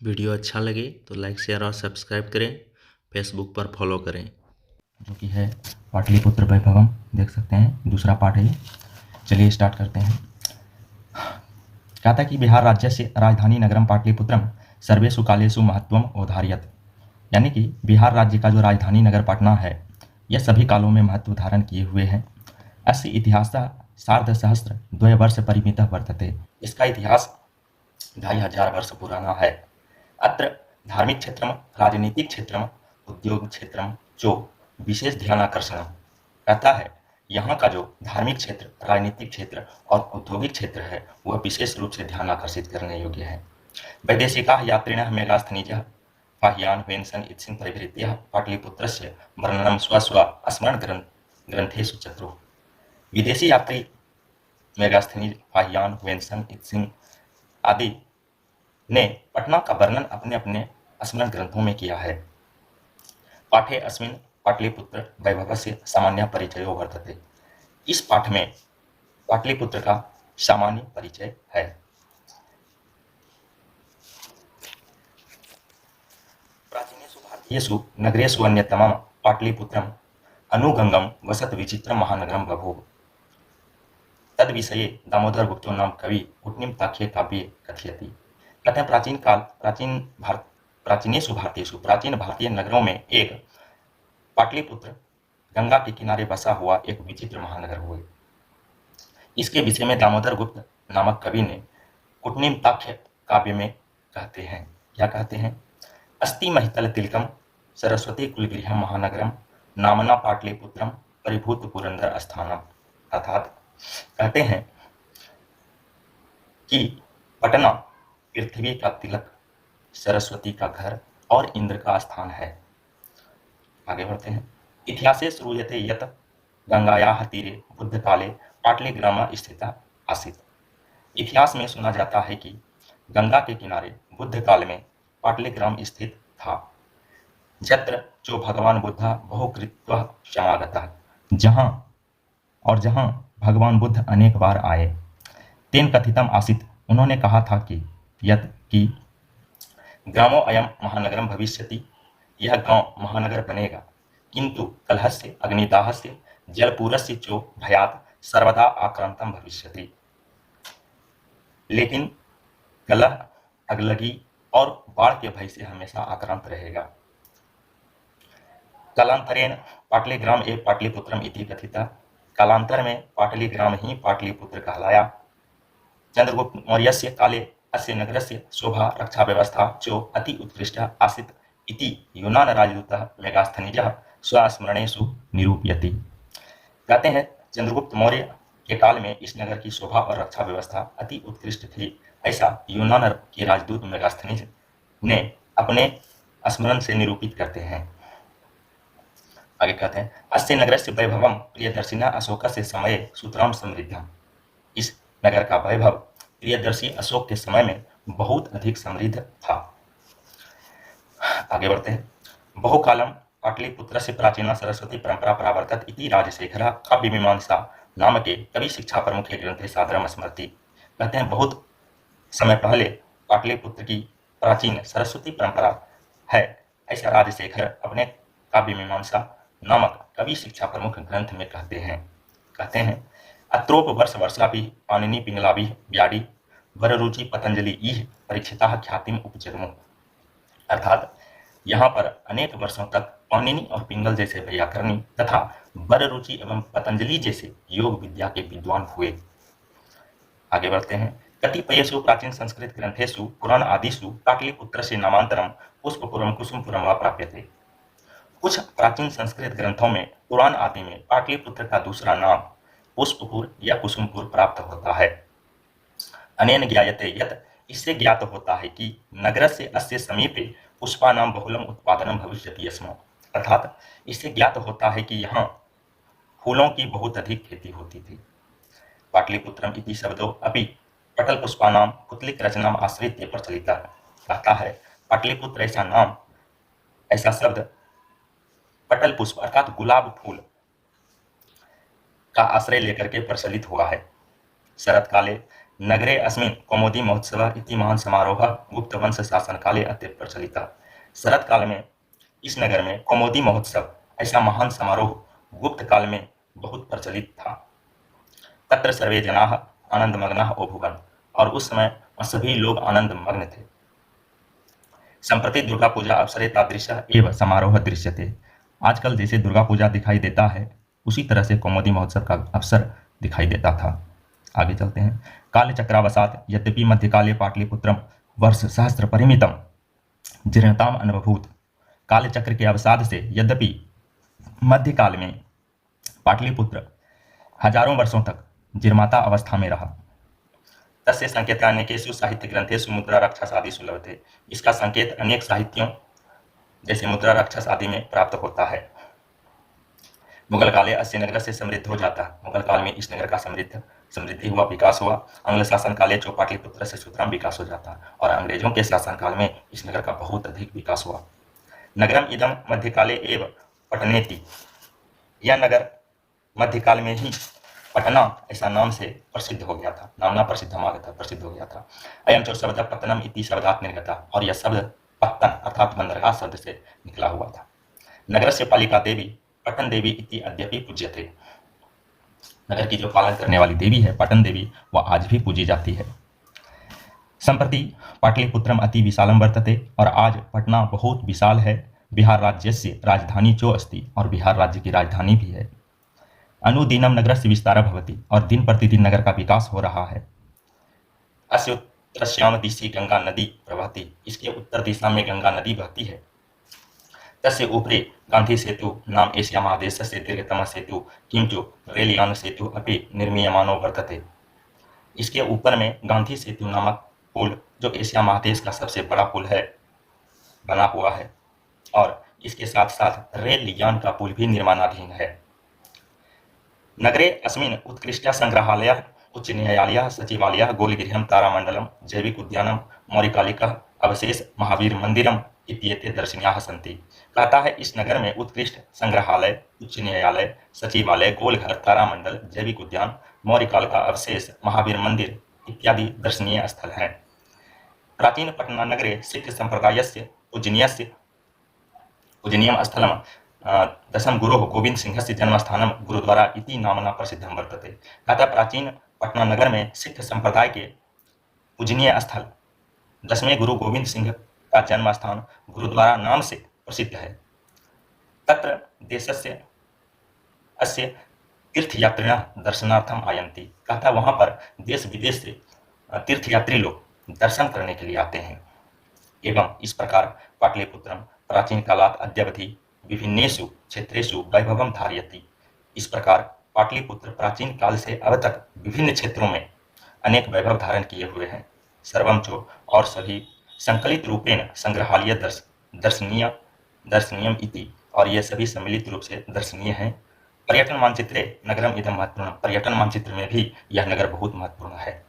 Video अच्छा लगे तो लाइक शेयर और सब्सक्राइब करें। फेसबुक पर फॉलो करें। जो कि है पाटलिपुत्र वैभवम, देख सकते हैं दूसरा पार्ट है ये। चलिए स्टार्ट करते हैं। कहता है कि बिहार राज्य से राजधानी नगरम पाटलिपुत्रम सर्वेषु कालेषु महत्वम औधार्यत, यानी कि बिहार राज्य का जो राजधानी नगर पटना है यह सभी कालों में महत्व धारण किए हुए है। अस्य इतिहास सार्धसहस्र द्वयवर्ष परिमितः वर्तते, इसका इतिहास 2500 वर्ष पुराना है। अत्र धार्मिक क्षेत्रम, राजनीतिक क्षेत्रम, उद्योग क्षेत्रम जो विशेष ध्यानाकर्षण, कहता है यहाँ का जो धार्मिक क्षेत्र, राजनीतिक क्षेत्र और औद्योगिक क्षेत्र है वह विशेष रूप से ध्यान आकर्षित करने योग्य है। वैदेशिकाः यात्रिणः मेघास्थनीजः बाह्यान् वेन्सन् इत्सिन् परिभृत्य पाटलिपुत्रस्य वर्णनं स्वस्व ग्रंथेषु चतुः। विदेशी यात्री मेगास्थनीज, बाह्यान, वेन्सन, इत्सिन आदि ने पटना का वर्णन अपने अपने स्मरण ग्रंथों में किया है। पाठे अस्मिन् पाटलिपुत्र वैभवस्य सामान्य परिचयो वर्तते, इस पाठ में पाटलिपुत्र का सामान्य परिचय है। प्राचीनेषु भारतीयेषु नगरेषु अन्यतमं पाटलिपुत्रम् अनुगंगम वसत विचित्रम महानगरम बभूव। तद विषये दामोदर गुप्तो नाम कवि कुटनिम ताख्य काव्ये कथयति। कहते हैं प्राचीनेषु भारतीयेषु, प्राचीन भारतीय नगरों में एक पाटलिपुत्र गंगा के किनारे बसा हुआ एक विचित्र महानगर हुए। इसके विषय में दामोदर गुप्त नामक कवि ने कुटनिम ताख्य काव्य में कहते हैं। क्या कहते हैं? अस्ति महितल तिलकम सरस्वती कुलगृहम महानगरम नामना पाटलिपुत्रम परिभूत पुरंदर स्थानम। अर्थात कहते हैं कि पटना पृथ्वी का तिलक, सरस्वती का घर और इंद्र का स्थान है। आगे बढ़ते हैं। इतिहासे श्रूयते यत गंगायाः तीरे बुद्ध काले पाटलिग्राम स्थिता आसीत्। इतिहास में सुना जाता है कि गंगा के किनारे बुद्ध काल में पाटलिग्राम स्थित था। जत्र जो भगवान बुद्धा बहुकृत्वः समागतः, जहां भगवान बुद्ध अनेक बार आए। तेन कथितम आसित, उन्होंने कहा था कि यत कि ग्रामो अयम महानगरम भविष्यति, यह गांव महानगर बनेगा, किंतु कलहस्य अग्निदाहस्य जलपूरस्य चो भयात सर्वदा आक्रांतम भविष्यति, लेकिन कलह, अगलगी और बाढ़ के भय से हमेशा आक्रांत रहेगा। कालांतरेण पाटलिग्राम एवं पाटलिपुत्रम इति कथिता, कालांतर में पाटलिग्राम ही पाटलिपुत्र कहलाया। चंद्रगुप्त मौर्यस्य काले अस्य नगरस्य शोभा रक्षा व्यवस्था जो अति उत्कृष्ट आसीत् इति यूनान राजदूतः मेगास्थनीजः स्वस्मरणेषु निरूपयति। कहते हैं चंद्रगुप्त मौर्य के काल में इस नगर की शोभा और रक्षा व्यवस्था अति उत्कृष्ट थी, ऐसा यूनान के राजदूत मेगास्थनीज ने अपने स्मरण से निरूपित करते हैं। आगे कहते हैं अस्य नगरस्य वैभवम प्रियदर्शिना अशोकस्य समये सूत्राम समृद्धम। इस नगर का वैभव प्रियदर्शी अशोक के समय में बहुत अधिक समृद्ध था। आगे बढ़ते हैं। बहुकालम पाटलिपुत्र से प्राचीना सरस्वती परंपरा प्रावर्तत इति राजशेखर काव्य मीमांसा नाम के कवि शिक्षा प्रमुख ग्रंथे सादरम स्मृति। कहते हैं बहुत समय पहले पाटलिपुत्र की प्राचीन सरस्वती परंपरा है, ऐसा राजशेखर अपने काव्य मीमांसा नामक कवि शिक्षा प्रमुख ग्रंथ में कहते हैं अत्रोप वर्ष वर्षापि पाणिनि पिंगलाभि व्याडी वररुचि पतंजलि इह परीक्षिता ख्यातिम उपजगमु। अर्थात यहाँ पर अनेक वर्षों तक पाणिनि और पिंगल जैसे व्याकरणी तथा वररुचि एवं पतंजलि जैसे योग विद्या के विद्वान हुए। आगे बढ़ते हैं। कतिपयेषु प्राचीन संस्कृत ग्रंथेषु पुराण आदिषु पाटलिपुत्रस्य नामांतरम पुष्पपुरम कुसुमपुरम वा प्राप्यते। कुछ प्राचीन संस्कृत ग्रंथों में पुराण आदि में पाटलिपुत्र का दूसरा नाम पुष्पपुर या कुसुमपुर प्राप्त होता है। अनेन ज्ञायते यत, इससे ज्ञात होता है कि नगरस्य अस्य समीपे पुष्पानां बहुलम उत्पादनम भविष्यति स्म। अर्थात इससे ज्ञात होता है कि यहाँ फूलों की बहुत अधिक खेती होती थी। पाटलिपुत्रम इति शब्दो अपि पटल पुष्पानां पुतलिक रचनाम आश्रित्य प्रचलितः। कहता है पाटलिपुत्र ऐसा नाम, ऐसा शब्द पटल पुष्प अर्थात गुलाब फूल का आश्रय लेकर के प्रचलित हुआ है। शरत काले नगरे अस्मिन् कौमुदी महोत्सवः इति महान् समारोहः गुप्तवंश शासनकाले अत्यंत प्रचलितः। शरत काल में इस नगर में कौमुदी महोत्सव ऐसा महान समारोह गुप्त काल में बहुत प्रचलित था। तत्र सर्वे जनाः आनंदमग्नाः अभूवन्, और उस समय सभी लोग आनंदमग्न थे। संप्रति दुर्गा पूजा अवसरे तादृशः एव समारोह दृश्यते। आजकल जैसे दुर्गा पूजा दिखाई देता है, उसी तरह से कौमुदी महोत्सव का अवसर दिखाई देता था। आगे चलते हैं। कालचक्रावसात् यद्यपि मध्यकाले पाटलिपुत्रम वर्ष सहस्त्र परिमितम जीर्णताम अनुभूत। कालचक्र के अवसाद से यद्यपि मध्यकाल में पाटलिपुत्र हजारों वर्षों तक जीर्णता अवस्था में रहा। तस्य संकेत अनेकेषु साहित्य ग्रंथेषु मुद्रा राक्षस आदि सुलभते। इसका संकेत अनेक साहित्यों जैसे मुद्रा राक्षस आदि में प्राप्त होता है। मुगल काले अस्य नगर से समृद्ध हो जाता। मुगल काल में इस नगर का समृद्धि हुआ, विकास हुआ। अंग्ल शासन काले जो पाटलिपुत्र से सुतराम विकास हो जाता, और अंग्रेजों के शासन काल में इस नगर का बहुत अधिक विकास हुआ। नगरम इदम मध्यकाले एव पटनेति। यह नगर मध्यकाल में ही पटना ऐसा नाम से प्रसिद्ध हो गया था, नामना प्रसिद्ध हो गया था। अयम च शब्द पत्तनम इति शब्दात् निर्गता, और यह शब्द पत्तन अर्थात बंदरगाह शब्द से निकला हुआ था। नगर से पालिका देवी पटन देवी इति अद्यपि पूज्यते। नगर की जो पालन करने वाली देवी है पटन देवी, वह आज भी पूजी जाती है। संप्रति पाटलिपुत्रम अति विशालम वर्तते, और आज पटना बहुत विशाल है। बिहार राज्यस्य राजधानी चो अस्ति, और बिहार राज्य की राजधानी भी है। अनुदिनम नगरस्य विस्तारः भवति, और दिन प्रतिदिन नगर का विकास हो रहा है। अस्य उत्तरस्याम दिशि गंगा नदी प्रवहति। इसके उत्तर दिशा में गंगा नदी बहती है। तस्य ऊपरे गांधी सेतु नाम एशिया महादेशस्य दीर्घतमः सेतु किंतु रेलयान सेतु अपि निर्मीयमानो वर्तते। इसके ऊपर में गांधी सेतु नामक पुल, जो एशिया महादेश का सबसे बड़ा पुल है, बना हुआ है, और इसके साथ साथ रेल यान का पुल भी निर्माणाधीन है। नगरे अस्मिन् उत्कृष्टः संग्रहालयः, उच्च न्यायालयः, सचिवालयः, गोलगृहं, तारामण्डलम, जैविक उद्यानम, मौर्यकालिकः अवशेष, महावीर मंदिरम इत्येते दर्शनीयाः सन्ति। कहता है इस नगर में उत्कृष्ट संग्रहालय, उच्च न्यायालय, सचिवालय, गोलघर, तारामंडल, जैविक उद्यान, मौर्यकाल का अवशेष, महावीर मंदिर इत्यादि दर्शनीय स्थल हैं। प्राचीन पटना नगरे सिख संप्रदायस्य पूजनीयम स्थलम दशम गुरोः गोविंद सिंहस्य जन्मस्थानम गुरुद्वारा इति नामना प्रसिद्धम वर्तते। कहता प्राचीन पटना नगर में सिख संप्रदाय के पूजनीय स्थल 10वें गुरु गोविंद सिंह का जन्म स्थान गुरुद्वारा नाम से प्रसिद्ध है। तत्र देशस्य अस्य तीर्थयात्रिणः दर्शनार्थम आयन्ति। कहता वहाँ पर देश विदेश से तीर्थयात्री लोग दर्शन करने के लिए आते हैं। एवं इस प्रकार पाटलिपुत्रम प्राचीन कालात् अद्यावधि विभिन्नेषु क्षेत्रेषु वैभवम धारयति। इस प्रकार पाटलिपुत्र प्राचीन काल से अब तक विभिन्न क्षेत्रों में अनेक वैभव धारण किए हुए हैं। सर्वम चो, और सभी संकलित रूपेण संग्रहालय दर्शनीयम इति, और ये सभी सम्मिलित रूप से दर्शनीय हैं। पर्यटन मानचित्रे नगरम इदम महत्वपूर्ण। पर्यटन मानचित्र में भी यह नगर बहुत महत्वपूर्ण है।